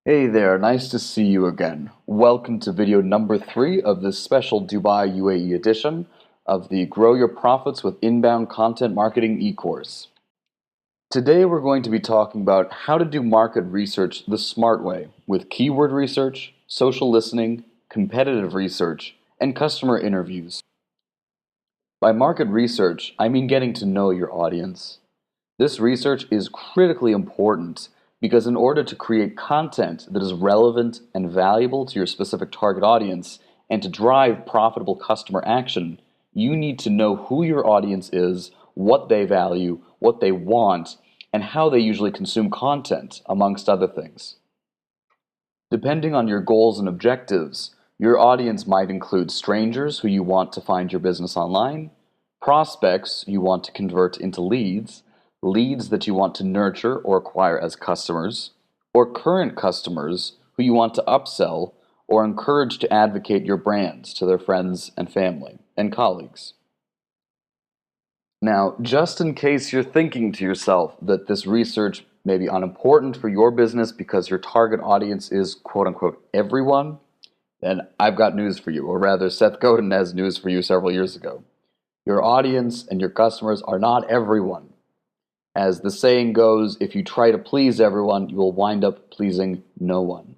Hey there, nice to see you again. Welcome to video number 3 of this special Dubai UAE edition of the Grow Your Profits with Inbound Content Marketing eCourse. Today we're going to be talking about how to do market research the smart way with keyword research, social listening, competitive research, and customer interviews. By market research, I mean getting to know your audience. This research is critically important because in order to create content that is relevant and valuable to your specific target audience and to drive profitable customer action, you need to know who your audience is, what they value, what they want, and how they usually consume content, amongst other things. Depending on your goals and objectives, your audience might include strangers who you want to find your business online, prospects you want to convert into leads, leads that you want to nurture or acquire as customers, or current customers who you want to upsell or encourage to advocate your brands to their friends and family and colleagues. Now, just in case you're thinking to yourself that this research may be unimportant for your business because your target audience is quote unquote everyone, then I've got news for you, or rather, Seth Godin has news for you several years ago. Your audience and your customers are not everyone. As the saying goes, if you try to please everyone, you will wind up pleasing no one.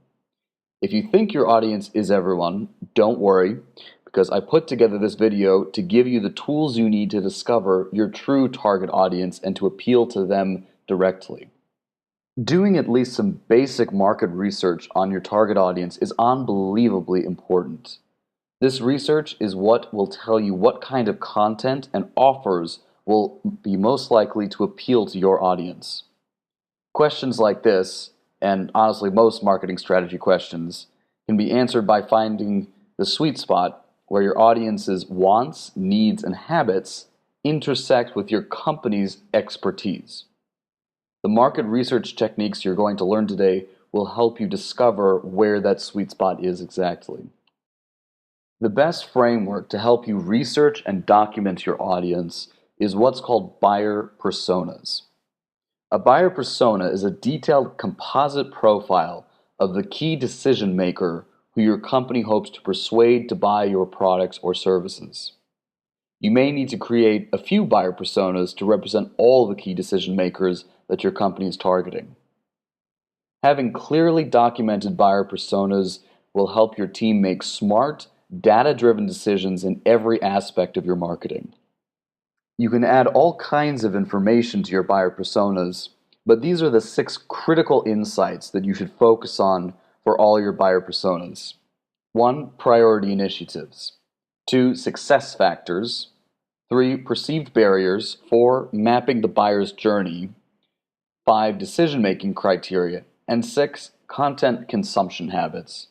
If you think your audience is everyone, don't worry, because I put together this video to give you the tools you need to discover your true target audience and to appeal to them directly. Doing at least some basic market research on your target audience is unbelievably important. This research is what will tell you what kind of content and offers will be most likely to appeal to your audience. Questions like this, and honestly most marketing strategy questions, can be answered by finding the sweet spot where your audience's wants, needs, and habits intersect with your company's expertise. The market research techniques you're going to learn today will help you discover where that sweet spot is exactly. The best framework to help you research and document your audience is what's called buyer personas. A buyer persona is a detailed composite profile of the key decision maker who your company hopes to persuade to buy your products or services. You may need to create a few buyer personas to represent all the key decision makers that your company is targeting. Having clearly documented buyer personas will help your team make smart, data-driven decisions in every aspect of your marketing. You can add all kinds of information to your buyer personas, but these are the 6 critical insights that you should focus on for all your buyer personas. 1. Priority initiatives. 2. Success factors. 3. Perceived barriers. 4. Mapping the buyer's journey. 5. Decision-making criteria. And 6. Content consumption habits.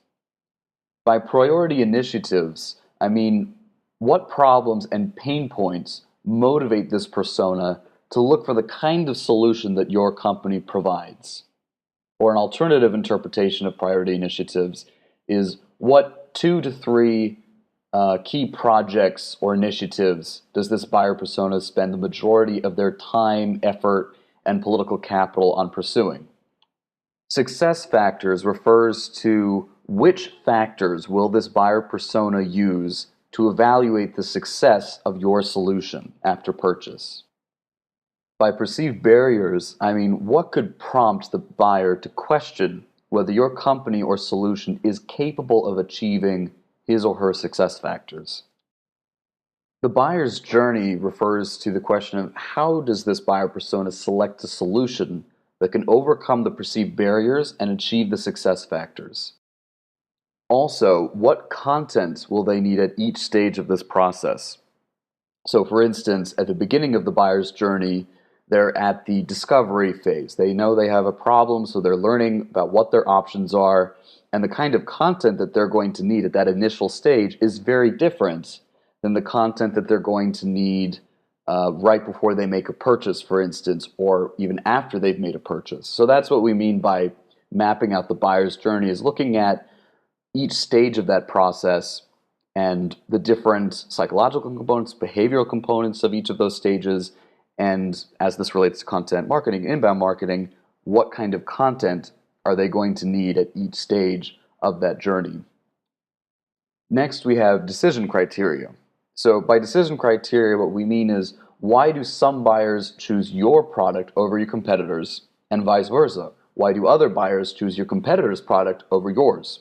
By priority initiatives, I mean what problems and pain points motivate this persona to look for the kind of solution that your company provides. Or an alternative interpretation of priority initiatives is what 2 to 3 key projects or initiatives does this buyer persona spend the majority of their time, effort, and political capital on pursuing. Success factors refers to which factors will this buyer persona use to evaluate the success of your solution after purchase. By perceived barriers, I mean what could prompt the buyer to question whether your company or solution is capable of achieving his or her success factors. The buyer's journey refers to the question of how does this buyer persona select a solution that can overcome the perceived barriers and achieve the success factors. Also, what content will they need at each stage of this process? So for instance, at the beginning of the buyer's journey, they're at the discovery phase. They know they have a problem, so they're learning about what their options are, and the kind of content that they're going to need at that initial stage is very different than the content that they're going to need right before they make a purchase, for instance, or even after they've made a purchase. So that's what we mean by mapping out the buyer's journey, is looking at each stage of that process and the different psychological components, behavioral components of each of those stages, and as this relates to content marketing, inbound marketing, what kind of content are they going to need at each stage of that journey? Next, we have decision criteria. So by decision criteria, what we mean is, why do some buyers choose your product over your competitors, and vice versa? Why do other buyers choose your competitor's product over yours?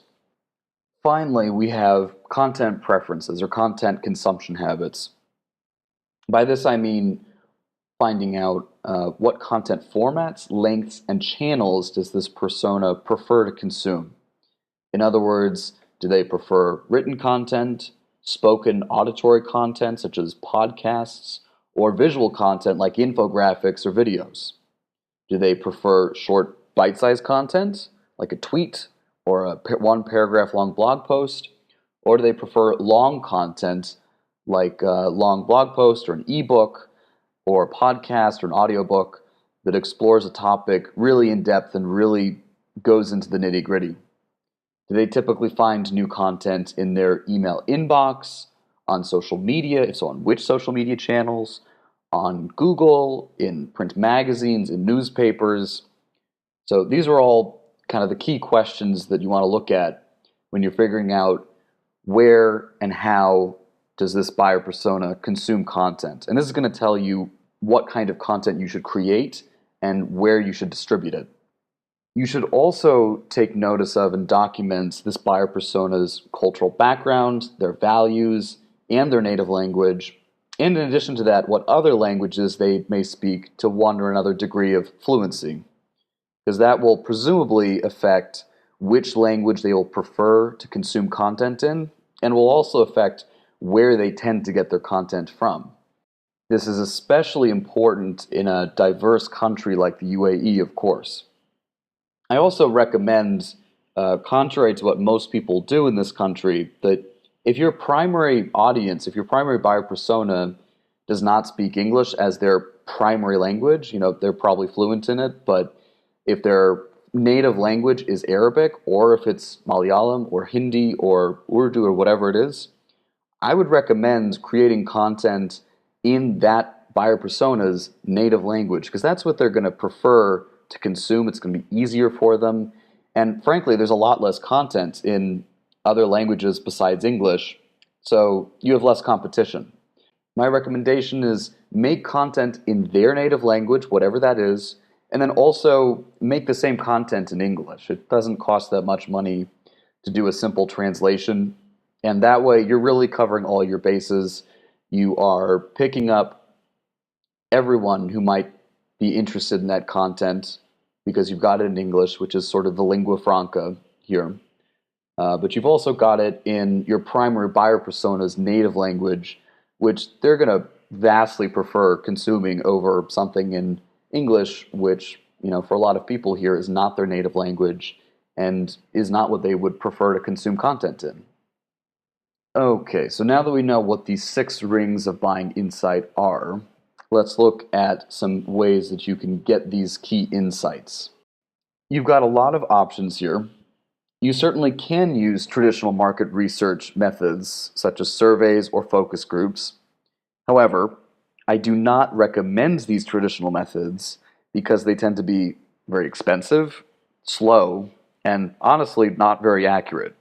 Finally, we have content preferences or content consumption habits. By this I mean finding out what content formats, lengths, and channels does this persona prefer to consume. In other words, do they prefer written content, spoken auditory content such as podcasts, or visual content like infographics or videos? Do they prefer short bite-sized content like a tweet or a one paragraph long blog post? Or do they prefer long content like a long blog post or an ebook or a podcast or an audiobook that explores a topic really in depth and really goes into the nitty-gritty? Do they typically find new content in their email inbox, on social media, if so on which social media channels, on Google, in print magazines, in newspapers? So these are all kind of the key questions that you want to look at when you're figuring out where and how does this buyer persona consume content. And this is going to tell you what kind of content you should create and where you should distribute it. You should also take notice of and document this buyer persona's cultural background, their values, and their native language, and in addition to that, what other languages they may speak to one or another degree of fluency, because that will presumably affect which language they will prefer to consume content in, and will also affect where they tend to get their content from. This is especially important in a diverse country like the UAE, of course. I also recommend, contrary to what most people do in this country, that if your primary audience, if your primary buyer persona does not speak English as their primary language, they're probably fluent in it, but if their native language is Arabic, or if it's Malayalam or Hindi or Urdu or whatever it is, I would recommend creating content in that buyer persona's native language, because that's what they're going to prefer to consume. It's going to be easier for them. And frankly, there's a lot less content in other languages besides English, so you have less competition. My recommendation is make content in their native language, whatever that is, and then also make the same content in English. It doesn't cost that much money to do a simple translation, and that way you're really covering all your bases. You are picking up everyone who might be interested in that content because you've got it in English, which is sort of the lingua franca here. But you've also got it in your primary buyer persona's native language, which they're going to vastly prefer consuming over something in English, which, for a lot of people here is not their native language and is not what they would prefer to consume content in. Okay, so now that we know what these 6 rings of buying insight are, let's look at some ways that you can get these key insights. You've got a lot of options here. You certainly can use traditional market research methods, such as surveys or focus groups. However, I do not recommend these traditional methods because they tend to be very expensive, slow, and honestly not very accurate.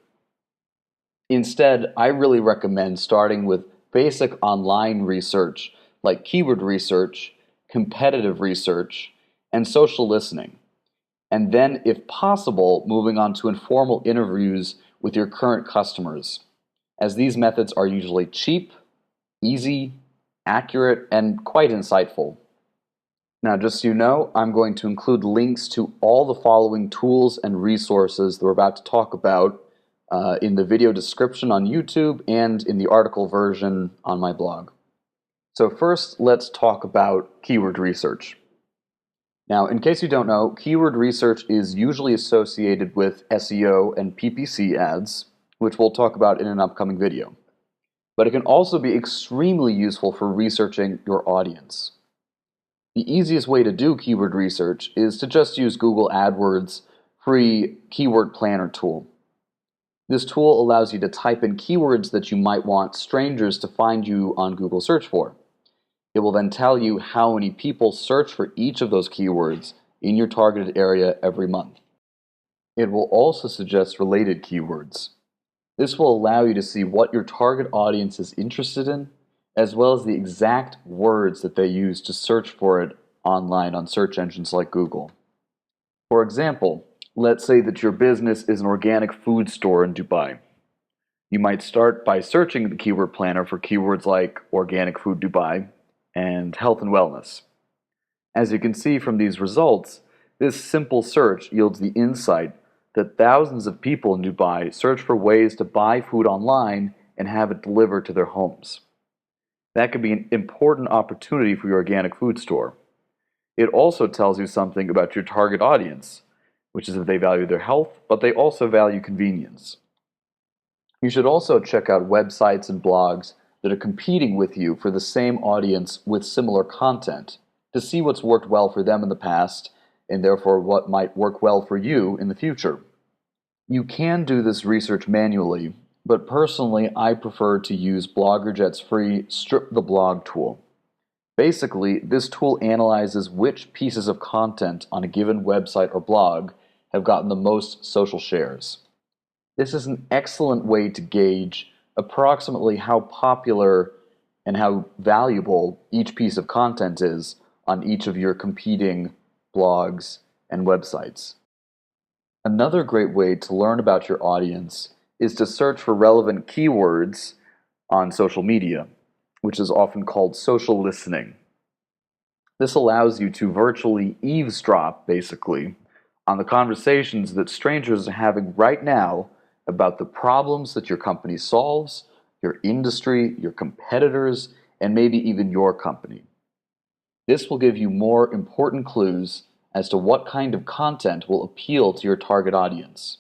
Instead, I really recommend starting with basic online research like keyword research, competitive research, and social listening. And then, if possible, moving on to informal interviews with your current customers, as these methods are usually cheap, easy, accurate, and quite insightful. Now, just so you know, I'm going to include links to all the following tools and resources that we're about to talk about in the video description on YouTube and in the article version on my blog. So first, let's talk about keyword research. Now, in case you don't know, keyword research is usually associated with SEO and PPC ads, which we'll talk about in an upcoming video. But it can also be extremely useful for researching your audience. The easiest way to do keyword research is to just use Google AdWords' free keyword planner tool. This tool allows you to type in keywords that you might want strangers to find you on Google search for. It will then tell you how many people search for each of those keywords in your targeted area every month. It will also suggest related keywords. This will allow you to see what your target audience is interested in, as well as the exact words that they use to search for it online on search engines like Google. For example, let's say that your business is an organic food store in Dubai. You might start by searching the keyword planner for keywords like organic food Dubai and health and wellness. As you can see from these results, this simple search yields the insight that thousands of people in Dubai search for ways to buy food online and have it delivered to their homes. That could be an important opportunity for your organic food store. It also tells you something about your target audience, which is that they value their health, but they also value convenience. You should also check out websites and blogs that are competing with you for the same audience with similar content to see what's worked well for them in the past and therefore what might work well for you in the future. You can do this research manually, but personally I prefer to use BloggerJet's free Strip the Blog tool. Basically, this tool analyzes which pieces of content on a given website or blog have gotten the most social shares. This is an excellent way to gauge approximately how popular and how valuable each piece of content is on each of your competing blogs and websites. Another great way to learn about your audience is to search for relevant keywords on social media, which is often called social listening. This allows you to virtually eavesdrop, basically, on the conversations that strangers are having right now about the problems that your company solves, your industry, your competitors, and maybe even your company. This will give you more important clues as to what kind of content will appeal to your target audience.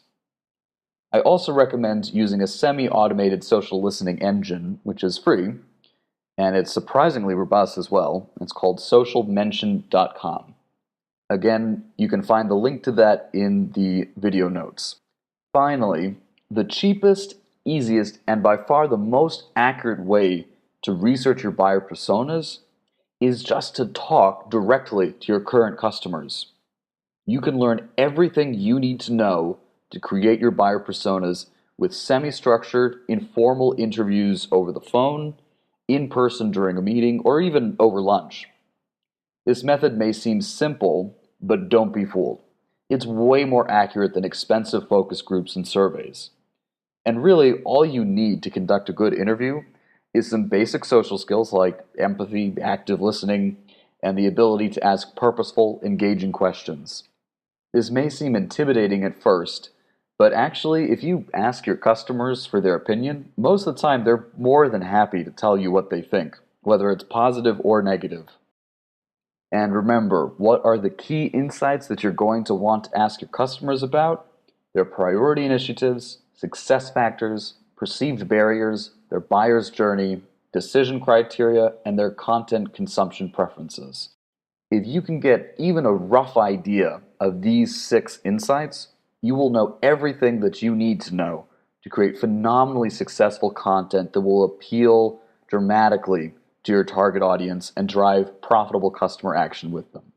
I also recommend using a semi-automated social listening engine, which is free, and it's surprisingly robust as well. It's called socialmention.com. Again, you can find the link to that in the video notes. Finally, the cheapest, easiest, and by far the most accurate way to research your buyer personas is just to talk directly to your current customers. You can learn everything you need to know to create your buyer personas with semi-structured, informal interviews over the phone, in person during a meeting, or even over lunch. This method may seem simple, but don't be fooled. It's way more accurate than expensive focus groups and surveys. And really, all you need to conduct a good interview is some basic social skills like empathy, active listening, and the ability to ask purposeful, engaging questions. This may seem intimidating at first, but actually, if you ask your customers for their opinion, most of the time they're more than happy to tell you what they think, whether it's positive or negative. And remember, what are the key insights that you're going to want to ask your customers about? Their priority initiatives, success factors, perceived barriers, their buyer's journey, decision criteria, and their content consumption preferences. If you can get even a rough idea of these 6 insights, you will know everything that you need to know to create phenomenally successful content that will appeal dramatically to your target audience and drive profitable customer action with them.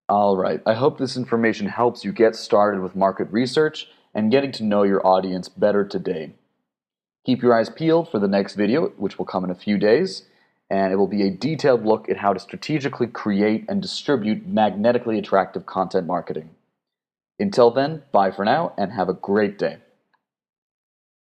Alright, I hope this information helps you get started with market research and getting to know your audience better today. Keep your eyes peeled for the next video, which will come in a few days, and it will be a detailed look at how to strategically create and distribute magnetically attractive content marketing. Until then, bye for now and have a great day.